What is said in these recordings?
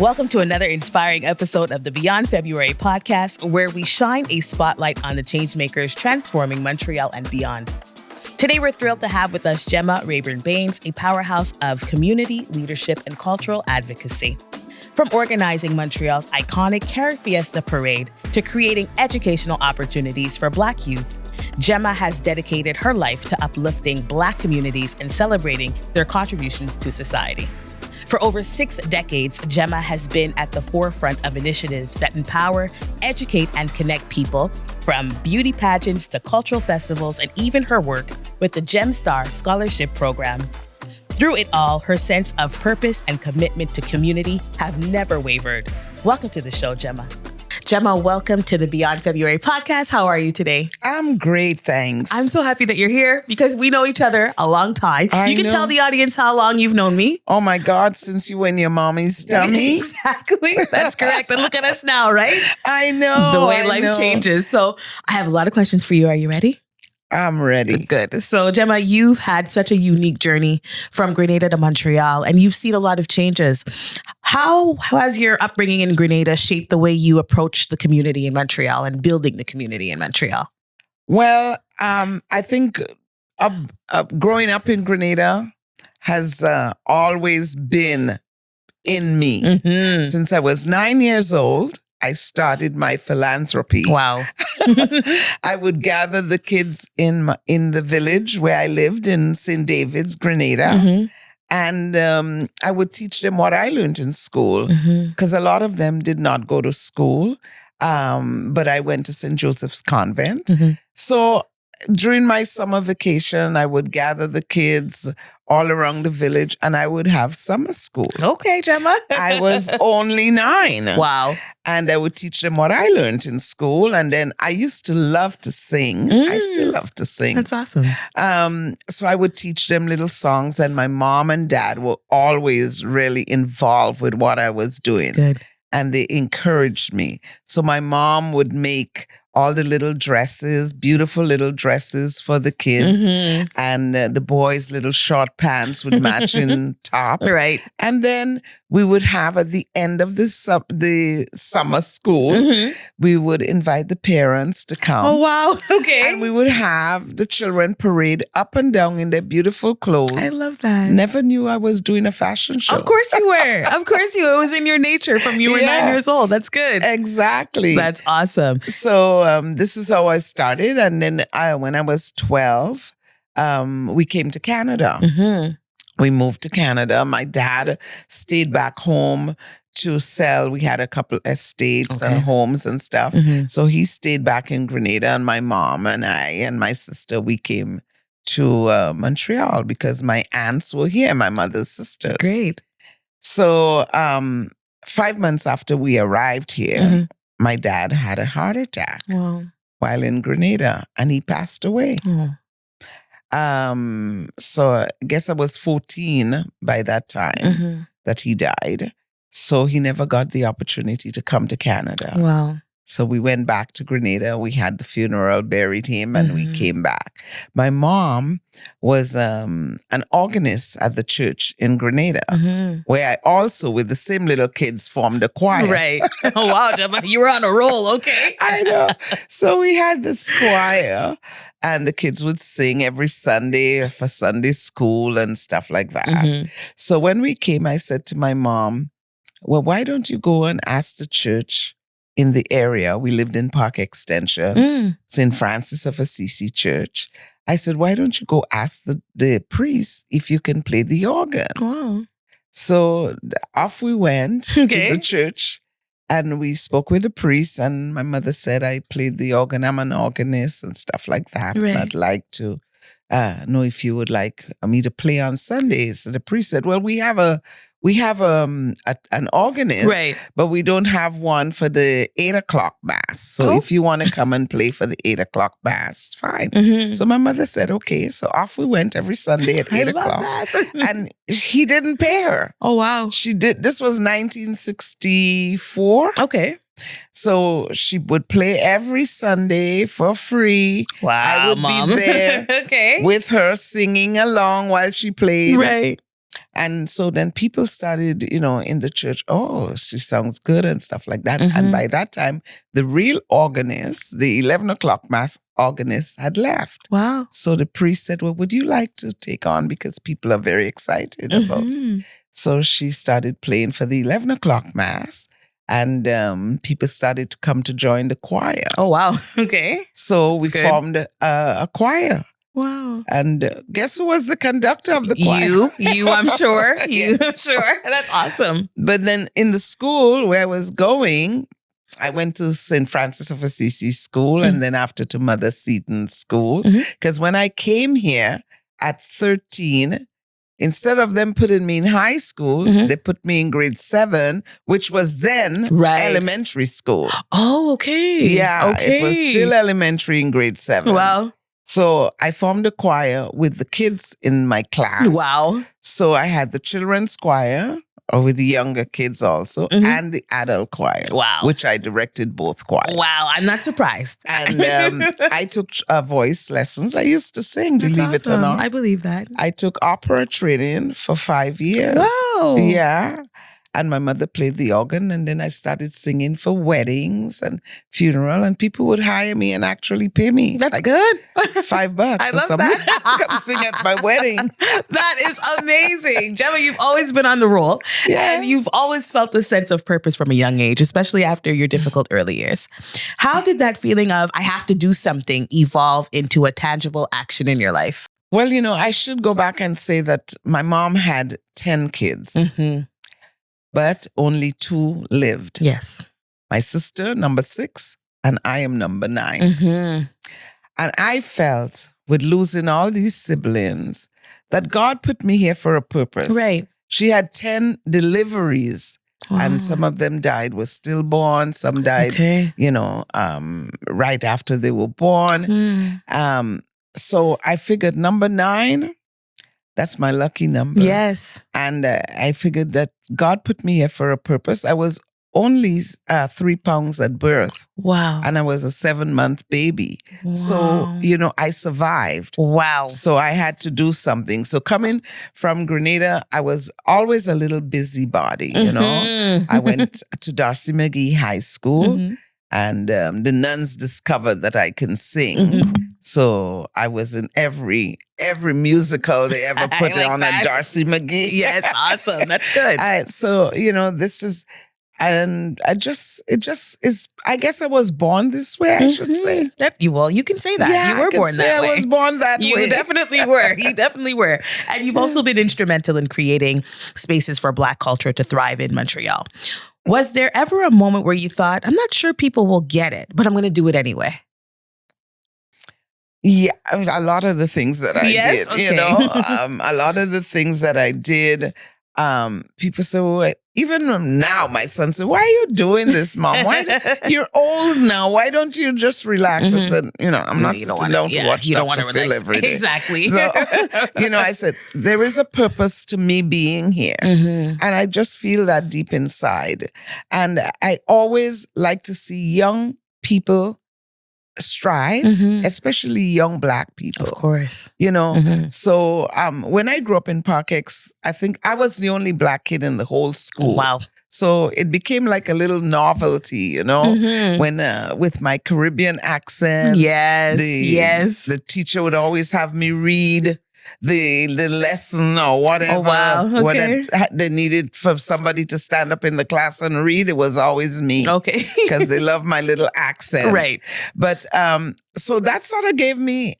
Welcome to another inspiring episode of the Beyond February podcast, where we shine a spotlight on the changemakers transforming Montreal and beyond. Today, we're thrilled to have with us Gemma Raeburn-Baynes, a powerhouse of community, leadership, and cultural advocacy. From organizing Montreal's iconic Carrot Fiesta parade to creating educational opportunities for Black youth, Gemma has dedicated her life to uplifting Black communities and celebrating their contributions to society. For over 6 decades, Gemma has been at the forefront of initiatives that empower, educate, and connect people, from beauty pageants to cultural festivals, and even her work with the Gemstar scholarship program. Through it all, her sense of purpose and commitment to community have never wavered. Welcome to the show, Gemma. Gemma, welcome to the Beyond February podcast. How are you today? I'm great, thanks. I'm so happy that you're here because we know each other a long time. You can tell the audience how long you've known me. Oh my God, since you were in your mommy's tummy. Exactly. That's correct. And look at us now, right? I know. The way life changes. So I have a lot of questions for you. Are you ready? I'm ready. Good. So, Gemma, you've had such a unique journey from Grenada to Montreal, and you've seen a lot of changes. How has your upbringing in Grenada shaped the way you approach the community in Montreal and building the community in Montreal? Well, I think growing up in Grenada has always been in me. Mm-hmm. Since I was 9 years old, I started my philanthropy. Wow. I would gather the kids in the village where I lived in St. David's, Grenada. Mm-hmm. And I would teach them what I learned in school, because a lot of them did not go to school. But I went to St. Joseph's Convent. Mm-hmm. So during my summer vacation, I would gather the kids all around the village and I would have summer school. Okay, Gemma. I was only 9. Wow. And I would teach them what I learned in school. And then I used to love to sing. I still love to sing. That's awesome. So I would teach them little songs, and my mom and dad were always really involved with what I was doing. Good. And they encouraged me. So my mom would make all the little dresses, beautiful little dresses for the kids. Mm-hmm. And the boys' little short pants would match in top. Right. And then we would have, at the end of the summer school, we would invite the parents to come. Oh, wow. Okay. And we would have the children parade up and down in their beautiful clothes. I love that. Never knew I was doing a fashion show. Of course you were. Of course you were. It was in your nature from you were 9 years old. That's good. Exactly. That's awesome. So this is how I started. And then when I was 12, we came to Canada. Mm-hmm. We moved to Canada. My dad stayed back home to sell. We had a couple estates and homes and stuff. Mm-hmm. So he stayed back in Grenada, and my mom and I and my sister, we came to Montreal because my aunts were here, my mother's sisters. Great. So 5 months after we arrived here, my dad had a heart attack while in Grenada, and he passed away. So I guess I was 14 by that time that he died. So he never got the opportunity to come to Canada. Wow. So we went back to Grenada. We had the funeral, buried him, and we came back. My mom was an organist at the church in Grenada, where I also, with the same little kids, formed a choir. Right. Oh, wow, Gemma, you were on a roll. Okay. I know. So we had this choir, and the kids would sing every Sunday for Sunday school and stuff like that. So when we came, I said to my mom, well, why don't you go and ask the church in the area? We lived in Park Extension, St. Francis of Assisi Church. I said, why don't you go ask the priest if you can play the organ? Wow. So off we went to the church, and we spoke with the priest, and my mother said, I played the organ. I'm an organist and stuff like that. Right. And I'd like to know if you would like me to play on Sundays. So the priest said, well, we have an organist, right, but we don't have one for the 8 o'clock mass. So if you want to come and play for the 8 o'clock mass, fine. So my mother said, okay. So off we went every Sunday at 8 o'clock. And he didn't pay her. Oh, wow. She did. This was 1964. Okay. So she would play every Sunday for free. Wow, I would Mom. be there with her singing along while she played. Right. And so then people started, in the church, oh, she sounds good and stuff like that. And by that time, the real organist, the 11 o'clock mass organist had left. Wow. So the priest said, well, would you like to take on? Because people are very excited about it. So she started playing for the 11 o'clock mass. And people started to come to join the choir. Oh, wow. Okay. So we formed a choir. Wow. And guess who was the conductor of the choir? You, I'm sure. You, Yes. I'm sure. That's awesome. But then in the school where I was going, I went to St. Francis of Assisi School and then after to Mother Seton School. Because when I came here at 13, instead of them putting me in high school, they put me in grade 7, which was then elementary school. Oh, okay. Yeah, okay. It was still elementary in grade 7. Wow. So I formed a choir with the kids in my class. Wow. So I had the children's choir, or with the younger kids also, and the adult choir. Wow. Which I directed both choirs. Wow, I'm not surprised. And I took voice lessons. I used to sing, believe it or not. I believe that. I took opera training for 5 years. Wow. Yeah. And my mother played the organ, and then I started singing for weddings and funeral, and people would hire me and actually pay me. That's good. $5 I or love something. that. Come sing at my wedding. That is amazing. Gemma, you've always been on the roll. Yeah. And you've always felt a sense of purpose from a young age, especially after your difficult early years. How did that feeling of, I have to do something, evolve into a tangible action in your life? Well, I should go back and say that my mom had 10 kids. But only 2 lived. Yes. My sister, number 6, and I am number 9. And I felt with losing all these siblings that God put me here for a purpose. Right. She had 10 deliveries. Wow. And some of them died, were stillborn. Some died, right after they were born. So I figured number 9, that's my lucky number. Yes. And I figured that God put me here for a purpose. I was only 3 pounds at birth. Wow. And I was a 7-month baby. Wow. So, I survived. Wow. So I had to do something. So coming from Grenada, I was always a little busybody, I went to Darcy McGee High School. And the nuns discovered that I can sing. So I was in every musical they ever put like on that. at Darcy McGee. Yes, awesome. That's good. So, this is, and it just is, I guess I was born this way, I should say. You can say that. Yeah, you were born that way. I was born that way. You definitely were. You definitely were. And you've also been instrumental in creating spaces for Black culture to thrive in Montreal. Was there ever a moment where you thought, I'm not sure people will get it, but I'm going to do it anyway? Yeah, a lot of the things that I did, okay. A lot of the things that I did, people say, well, even now, my son said, why are you doing this, Mom? You're old now. Why don't you just relax? I said, I'm not sitting down to watch Dr. Phil every day. Exactly. So, I said, there is a purpose to me being here. And I just feel that deep inside. And I always like to see young people strive, especially young Black people. Of course. So when I grew up in Park X, I think I was the only Black kid in the whole school. Wow. So it became like a little novelty, when with my Caribbean accent. Yes. The teacher would always have me read the lesson or whatever. Oh, wow. Okay. When they needed for somebody to stand up in the class and read, it was always me. Okay. Because they love my little accent. Right. But so that sort of gave me,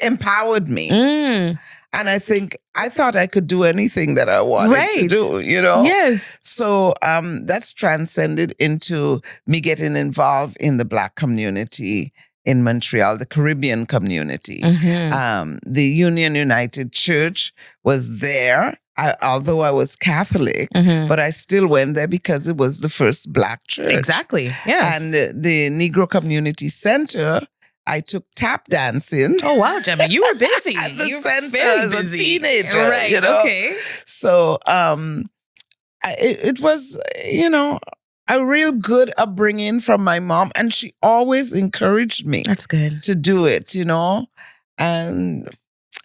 empowered me. And I thought I could do anything that I wanted to do, Yes. So that's transcended into me getting involved in the Black community in Montreal, the Caribbean community. The Union United Church was there, although I was Catholic, but I still went there because it was the first Black church. Exactly, yes. And the Negro Community Center, I took tap dancing. Oh, wow, Gemma, you were busy. At the you were center very as busy. a teenager. Right, okay. So it was, a real good upbringing from my mom, and she always encouraged me. That's good. To do it, and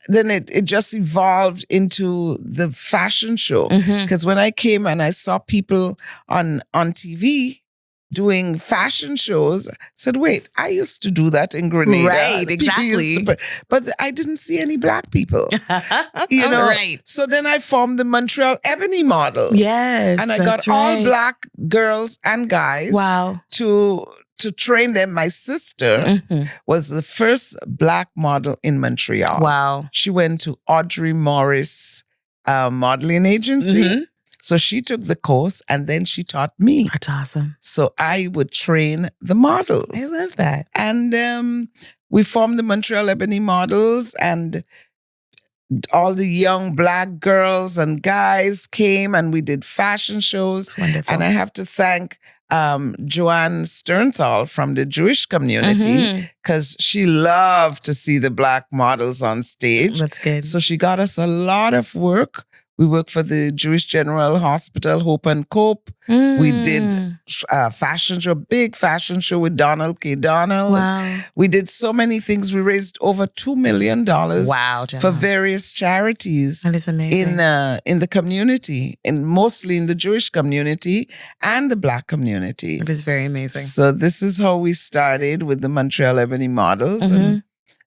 then it just evolved into the fashion show. Because when I came and I saw people on TV doing fashion shows, I said, wait, I used to do that in Grenada. Right, exactly. But I didn't see any Black people. You know? Right. So then I formed the Montreal Ebony Models. Yes, and I got all Black girls and guys to train them. My sister was the first Black model in Montreal. Wow. She went to Audrey Morris modeling agency. So she took the course and then she taught me. That's awesome. So I would train the models. I love that. And we formed the Montreal Ebony Models, and all the young Black girls and guys came and we did fashion shows. Wonderful. And I have to thank Joanne Sternthal from the Jewish community, because she loved to see the Black models on stage. That's good. So she got us a lot of work. We worked for the Jewish General Hospital, Hope and Cope. We did a fashion show, big fashion show with Donald K. Donald. Wow. We did so many things. We raised over $2 million for various charities. That is amazing. In the community, mostly in the Jewish community and the Black community. It is very amazing. So this is how we started with the Montreal Ebony Models. And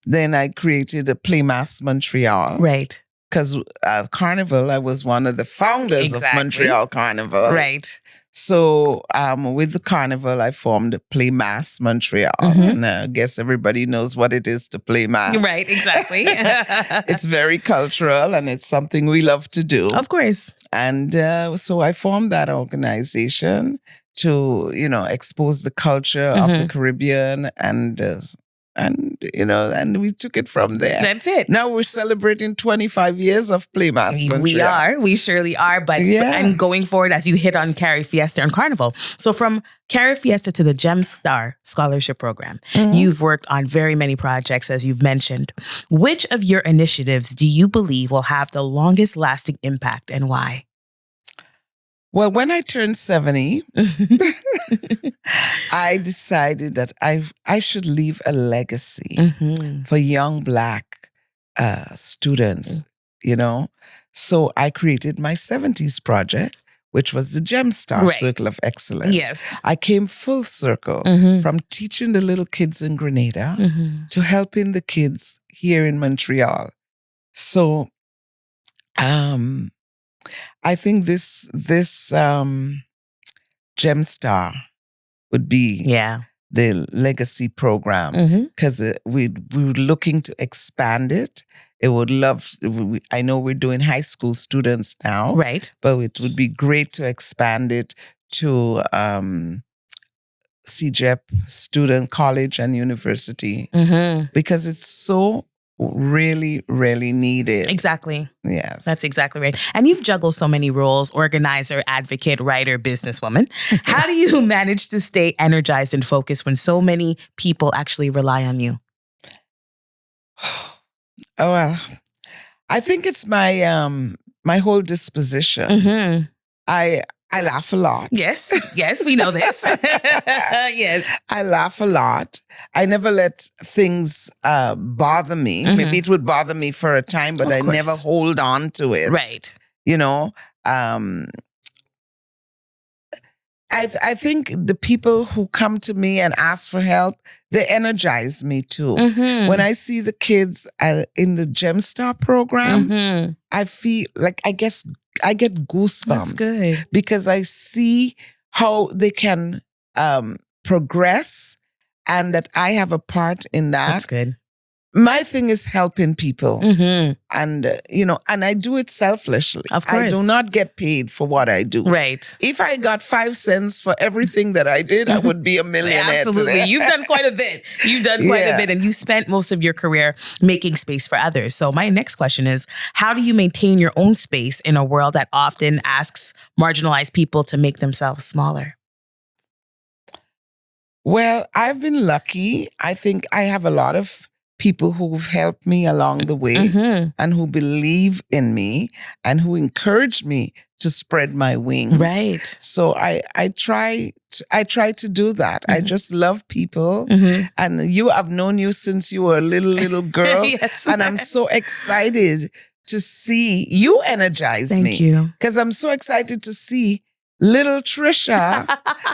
then I created a Playmass Montreal. Right. Because Carnival, I was one of the founders of Montreal Carnival. Right. So with the Carnival, I formed Playmass Montreal. And I guess everybody knows what it is to play mass. Right, exactly. It's very cultural and it's something we love to do. Of course. And so I formed that organization to, expose the culture of the Caribbean and we took it from there. That's it. Now we're celebrating 25 years of Playmass Montreal. We surely are. But and going forward, as you hit on Carrie Fiesta and Carnival. So from Carrie Fiesta to the Gemstar Scholarship Program, you've worked on very many projects, as you've mentioned. Which of your initiatives do you believe will have the longest lasting impact and why? Well, when I turned 70, I decided that I should leave a legacy for young Black students, So I created my 70s project, which was the Gemstar Circle of Excellence. Yes. I came full circle from teaching the little kids in Grenada to helping the kids here in Montreal. So, I think this Gemstar would be the legacy program, because we're looking to expand it. I know we're doing high school students now, right? But it would be great to expand it to CJEP student, college and university, because it's so really, really needed. Exactly. Yes. That's exactly right. And you've juggled so many roles: organizer, advocate, writer, businesswoman. How do you manage to stay energized and focused when so many people actually rely on you? Oh, well, I think it's my whole disposition. I laugh a lot. Yes, we know this. Yes. I laugh a lot. I never let things bother me. Maybe it would bother me for a time, but I never hold on to it. Right. I think the people who come to me and ask for help, they energize me too. When I see the kids in the Gemstar program, I feel like I get goosebumps. That's good. Because I see how they can progress and that I have a part in that. That's good. My thing is helping people. And, and I do it selfishly. Of course. I do not get paid for what I do. Right. If I got 5 cents for everything that I did, I would be a millionaire. Absolutely. Today. You've done quite a bit. And you spent most of your career making space for others. So my next question is, how do you maintain your own space in a world that often asks marginalized people to make themselves smaller? Well, I've been lucky. I think I have a lot of people who've helped me along the way and who believe in me and who encourage me to spread my wings. Right. So I try to do that. I just love people. And I've known you since you were a little girl. Yes. And I'm so excited to see you energize me. Thank you. Because I'm so excited to see little Trisha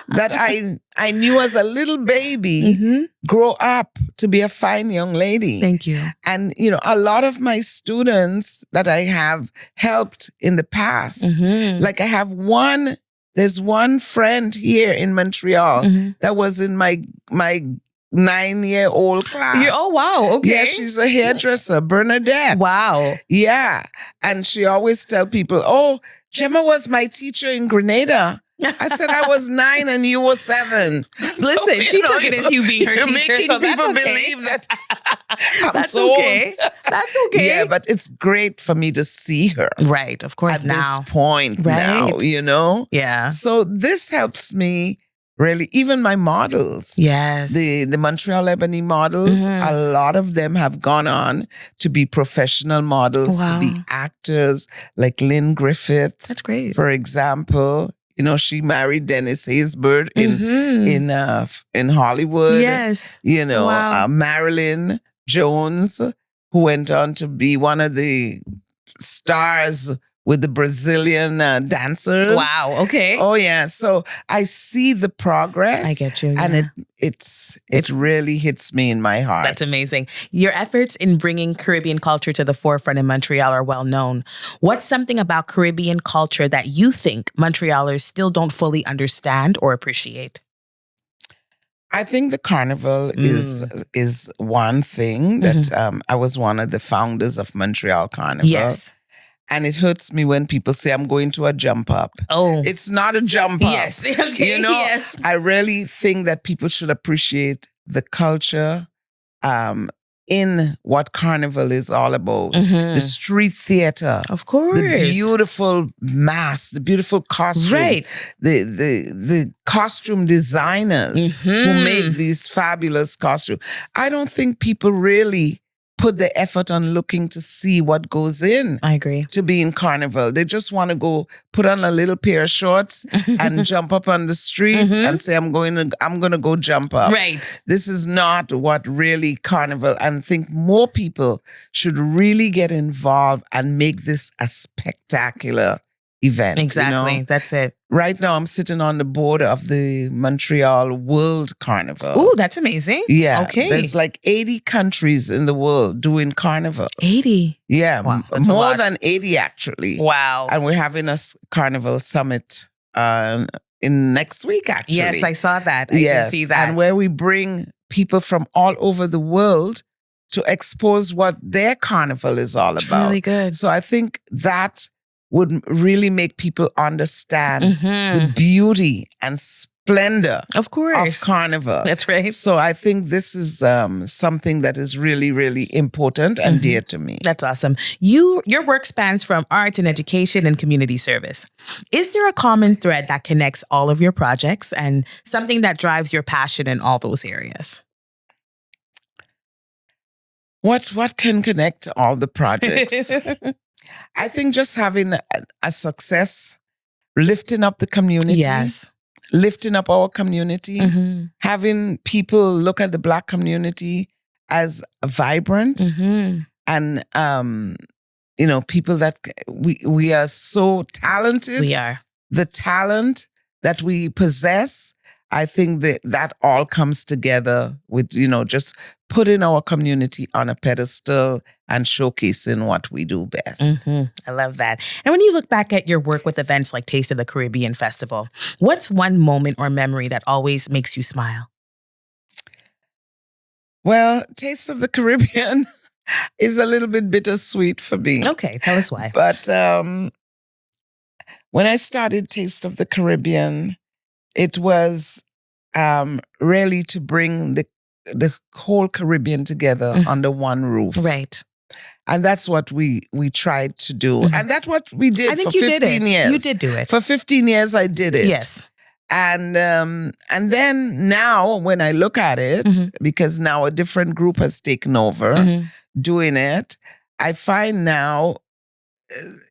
that I knew as a little baby grow up to be a fine young lady. Thank you. And, a lot of my students that I have helped in the past, like I have there's one friend here in Montreal that was in my 9-year-old class. Oh, wow. Okay. Yeah, she's a hairdresser, Bernadette. Wow. Yeah. And she always tell people, oh, Gemma was my teacher in Grenada. I said I was 9 and you were 7. Listen, she took it as you being her teacher, making so people that's okay. believe that I'm That's so okay. old. That's okay. Yeah, but it's great for me to see her. Right, of course, at now. this point now, Yeah. So this helps me really, even my models. Yes. The Montreal Ebony models, a lot of them have gone on to be professional models, to be actors, like Lynn Griffith. That's great. For example, she married Dennis Haysbert in Hollywood. Yes. Marilyn Jones, who went on to be one of the stars with the Brazilian dancers. Wow. Okay. Oh yeah. So I see the progress. I get you. Yeah. And it really hits me in my heart. That's amazing. Your efforts in bringing Caribbean culture to the forefront in Montreal are well known. What's something about Caribbean culture that you think Montrealers still don't fully understand or appreciate? I think the carnival is one thing that I was one of the founders of Montreal Carnival. Yes. And it hurts me when people say I'm going to a jump up. Oh. It's not a jump up. Yes. Okay. Yes. I really think that people should appreciate the culture in what carnival is all about. The street theater. Of course. The beautiful mask, the beautiful costume. Right. The costume designers who make these fabulous costumes. I don't think people really put the effort on looking to see what goes in. I agree. To be in carnival. They just want to go put on a little pair of shorts and jump up on the street and say, I'm going to go jump up. Right. This is not what really carnival, and I think more people should really get involved and make this a spectacular event. Exactly. That's it. Right now, I'm sitting on the board of the Montreal World Carnival. Oh, that's amazing. Yeah. Okay. There's like 80 countries in the world doing carnival. 80. Yeah. Wow, that's a more lot. than 80 actually. Wow. And we're having a carnival summit in next week actually. Yes, I saw that. I did see that. And where we bring people from all over the world to expose what their carnival is all about. Really good. So I think that would really make people understand the beauty and splendor of course of carnival. That's right. So I think this is something that is really, really important and dear to me. That's awesome. Your work spans from arts and education and community service. Is there a common thread that connects all of your projects and something that drives your passion in all those areas? What can connect all the projects? I think just having a success, lifting up the community. Yes. Lifting up our community, having people look at the Black community as vibrant and, people that we are so talented. We are. The talent that we possess, I think that all comes together with, just putting our community on a pedestal and showcasing what we do best. I love that. And when you look back at your work with events like Taste of the Caribbean Festival, what's one moment or memory that always makes you smile? Well, Taste of the Caribbean is a little bit bittersweet for me. Okay, tell us why. But when I started Taste of the Caribbean, it was really to bring the whole Caribbean together under one roof. Right. And that's what we tried to do. And that's what we did for 15 years. You did do it. For 15 years, I did it. Yes. And then now when I look at it, because now a different group has taken over doing it, I find now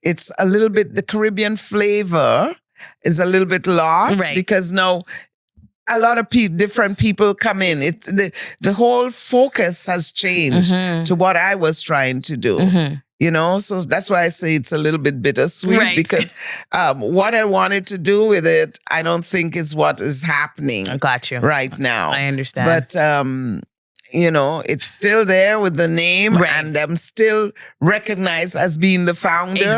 it's a little bit, the Caribbean flavor is a little bit lost because now a lot of different people come in. It's the whole focus has changed to what I was trying to do. You know, so that's why I say it's a little bit bittersweet because what I wanted to do with it, I don't think is what is happening. I got you. Right now. I understand. But, you know, it's still there with the name and I'm still recognized as being the founder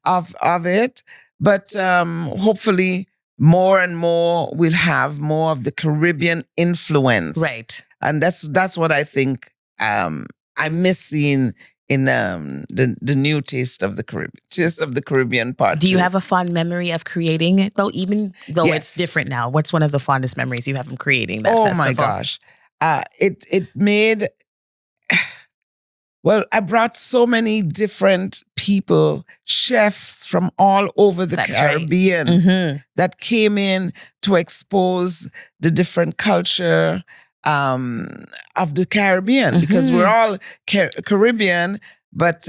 of it. But hopefully more and more we'll have more of the Caribbean influence. Right. And that's what I think I miss seeing in the new Taste of the Caribbean part. Do you have a fond memory of creating it though, even though it's different now? What's one of the fondest memories you have from creating that festival? Oh my gosh. It made, well, I brought so many different people, chefs from all over the Caribbean that came in to expose the different culture of the Caribbean because we're all Caribbean, but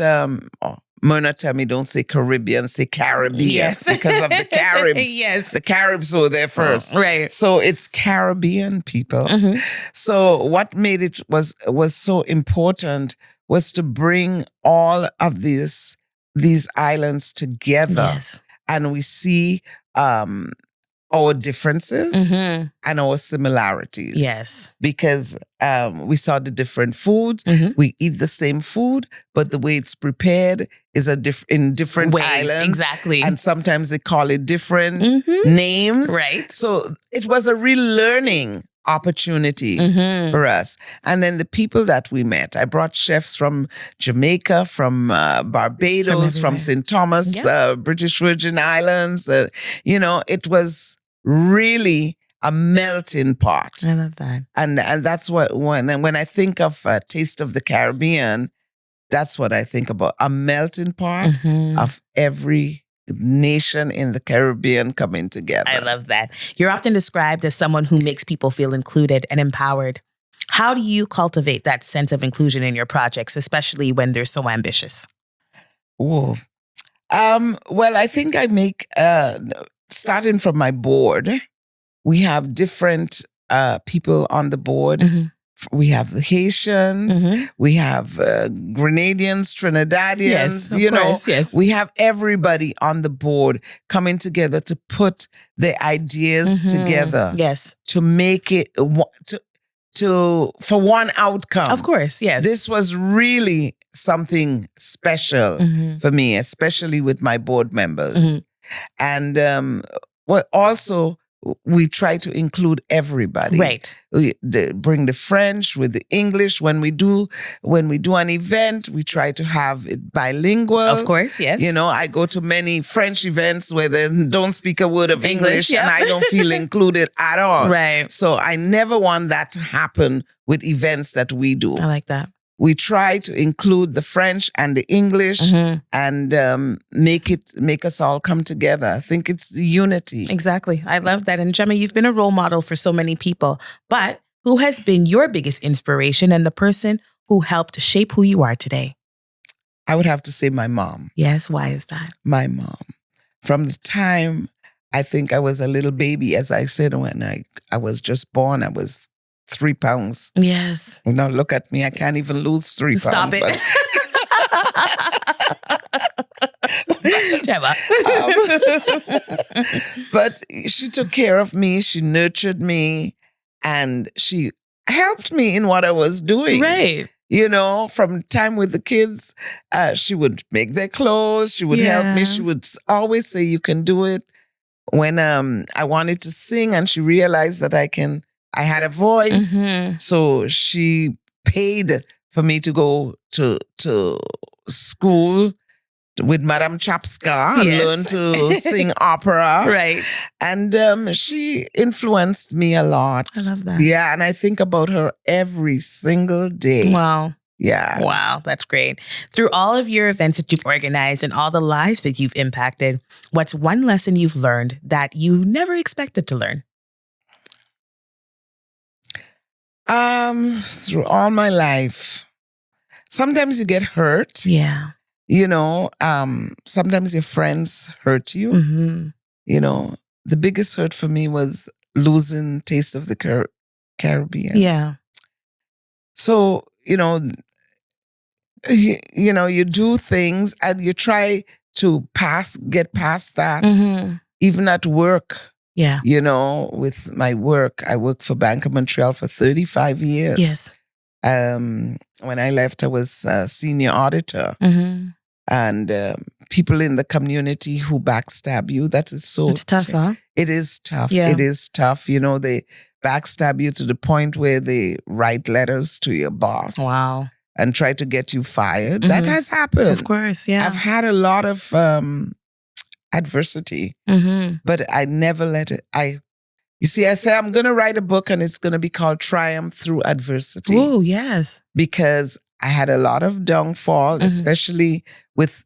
Myrna tell me don't say Caribbean, say Caribbean because of the Caribs. The Caribs were there first. Right. So it's Caribbean people. So what made it was so important was to bring all of these islands together. And we see our differences and our similarities. Yes. Because we saw the different foods. We eat the same food, but the way it's prepared is in different ways, islands. Exactly. And sometimes they call it different names. Right. So it was a real learning opportunity for us. And then the people that we met, I brought chefs from Jamaica, from Barbados, from St. Thomas, British Virgin Islands. You know, it was really a melting pot. I love that. And that's what, when I think of Taste of the Caribbean, that's what I think about. A melting pot of every nation in the Caribbean coming together. I love that. You're often described as someone who makes people feel included and empowered. How do you cultivate that sense of inclusion in your projects, especially when they're so ambitious? Oh, well, I think I make, starting from my board, we have different people on the board. We have the Haitians, we have Grenadians, Trinidadians, we have everybody on the board coming together to put the ideas together. Yes. To make it, for one outcome. Of course, yes. This was really something special for me, especially with my board members. And also, we try to include everybody. Right. We bring the French with the English. When we do an event, we try to have it bilingual. Of course, yes. You know, I go to many French events where they don't speak a word of English and I don't feel included at all. Right. So I never want that to happen with events that we do. I like that. We try to include the French and the English and make us all come together. I think it's unity. Exactly. I love that. And Gemma, you've been a role model for so many people, but who has been your biggest inspiration and the person who helped shape who you are today? I would have to say my mom. Yes. Why is that? My mom. From the time I think I was a little baby, as I said, when I was just born, I was 3 pounds. Yes. Now look at me. I can't even lose 3 pounds. Stop it. Gemma. But she took care of me. She nurtured me. And she helped me in what I was doing. Right. You know, from time with the kids, she would make their clothes. She would help me. She would always say, you can do it. When I wanted to sing and she realized that I had a voice. So she paid for me to go to school with Madame Chapska and learn to sing opera. Right. And she influenced me a lot. I love that. Yeah, and I think about her every single day. Wow. Yeah. Wow, that's great. Through all of your events that you've organized and all the lives that you've impacted, what's one lesson you've learned that you never expected to learn? Through all my life, sometimes you get hurt. Yeah. Sometimes your friends hurt you. Mm-hmm. The biggest hurt for me was losing Taste of the Caribbean. Yeah. So, you do things and you try to get past that, even at work. Yeah. With my work, I worked for Bank of Montreal for 35 years. Yes. When I left, I was a senior auditor. Mm-hmm. And people in the community who backstab you, that is so... It's tough, huh? It is tough. Yeah. It is tough. They backstab you to the point where they write letters to your boss. Wow. And try to get you fired. That has happened. Of course, yeah. I've had a lot of adversity, but I never let it... I say I'm going to write a book and it's going to be called Triumph Through Adversity. Oh, yes. Because I had a lot of downfall, especially with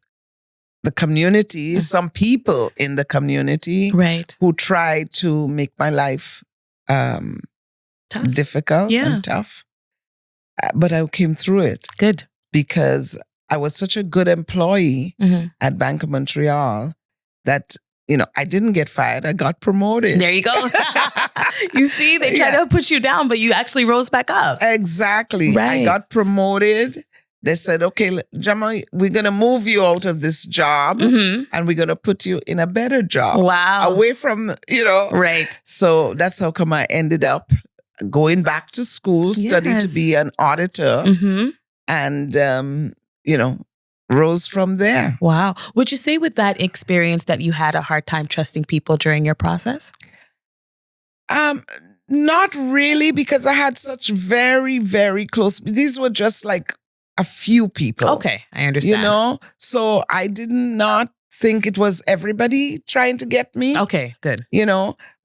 the community, some people in the community who tried to make my life difficult and tough. But I came through it. Good. Because I was such a good employee at Bank of Montreal that, I didn't get fired. I got promoted. There you go. You see, they tried to put you down, but you actually rose back up. Exactly. Right. I got promoted. They said, okay, Gemma, we're going to move you out of this job and we're going to put you in a better job. Wow. Away from, Right. So that's how come I ended up going back to school, studying to be an auditor and, rose from there. Wow. Would you say with that experience that you had a hard time trusting people during your process? Not really, because I had such very, very close. These were just like a few people. Okay, I understand. So I did not think it was everybody trying to get me. Okay, good.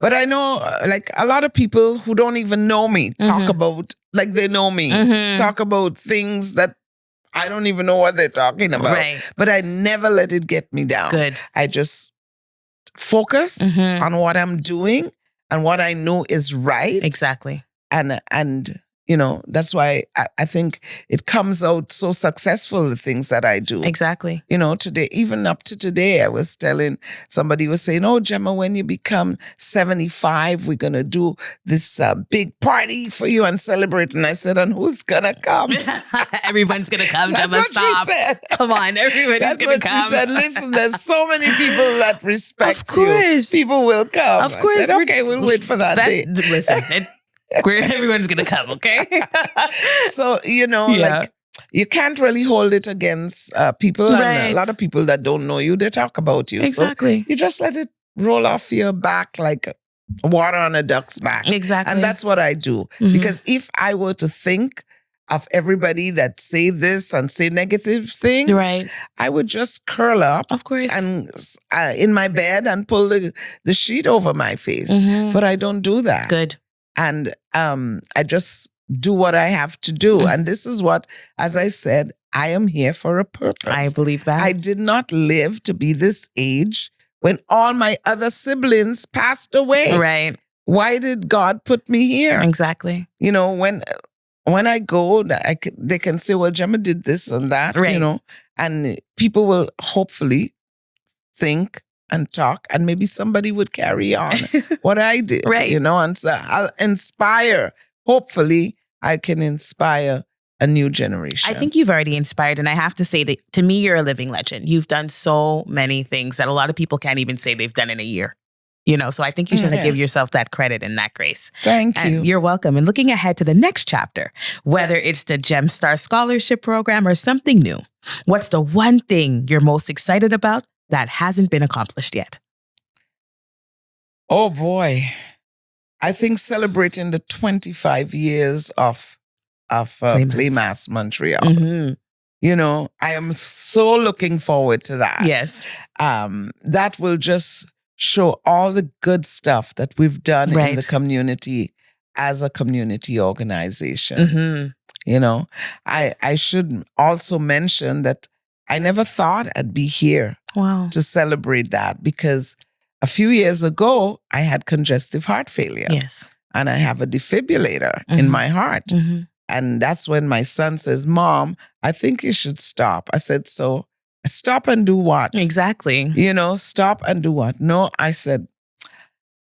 But I know like a lot of people who don't even know me talk about, like they know me, talk about things that I don't even know what they're talking about. Right. But I never let it get me down. Good. I just focus on what I'm doing and what I know is right. Exactly. And that's why I think it comes out so successful, the things that I do. Exactly. Today, even up to today, I was telling somebody was saying, oh, Gemma, when you become 75, we're going to do this big party for you and celebrate. And I said, and who's going to come? Everyone's going to come, That's Gemma, what stop. She said. Come on, everybody's going to come. She said, listen, there's so many people that respect of course. you. People will come. Of course. I said, okay, we'll wait for that day. Listen, everyone's going to come, okay? So, like, you can't really hold it against people. Right. And a lot of people that don't know you, they talk about you. Exactly. So you just let it roll off your back like water on a duck's back. Exactly. And that's what I do. Because if I were to think of everybody that say this and say negative things, I would just curl up, of course, and in my bed and pull the sheet over my face. But I don't do that. Good. And I just do what I have to do. And this is what, as I said, I am here for a purpose. I believe that. I did not live to be this age when all my other siblings passed away. Right. Why did God put me here? Exactly. When I go, they can say, well, Gemma did this and that, and people will hopefully think and talk, and maybe somebody would carry on what I did, and so I'll inspire. Hopefully, I can inspire a new generation. I think you've already inspired, and I have to say that to me, you're a living legend. You've done so many things that a lot of people can't even say they've done in a year. So I think you should give yourself that credit and that grace. Thank you. You're welcome. And looking ahead to the next chapter, whether it's the Gemstar scholarship program or something new, what's the one thing you're most excited about that hasn't been accomplished yet? Oh boy. I think celebrating the 25 years of Playmas Montreal. I am so looking forward to that. Yes. That will just show all the good stuff that we've done in the community as a community organization. I should also mention that I never thought I'd be here to celebrate that, because a few years ago, I had congestive heart failure. Yes. And I have a defibrillator in my heart. Mm-hmm. And that's when my son says, Mom, I think you should stop. I said, so stop and do what? Exactly. Stop and do what? No, I said,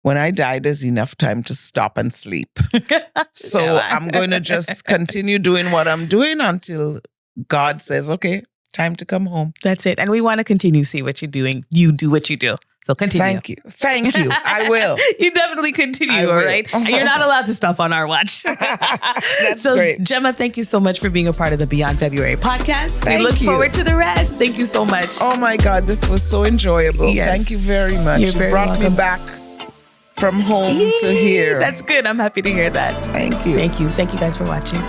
when I die, there's enough time to stop and sleep. So I'm going to just continue doing what I'm doing until God says, okay, time to come home. That's it. And we want to continue to see what you're doing. You do what you do. So continue. Thank you. I will. You definitely continue, all right? And you're not allowed to stop on our watch. That's great. Gemma, thank you so much for being a part of the Beyond February podcast. We look forward to the rest. Thank you so much. Oh my God, this was so enjoyable. Yes. Thank you very much. You're very welcome. Me back from home to here. That's good. I'm happy to hear that. Thank you. Thank you. Thank you guys for watching.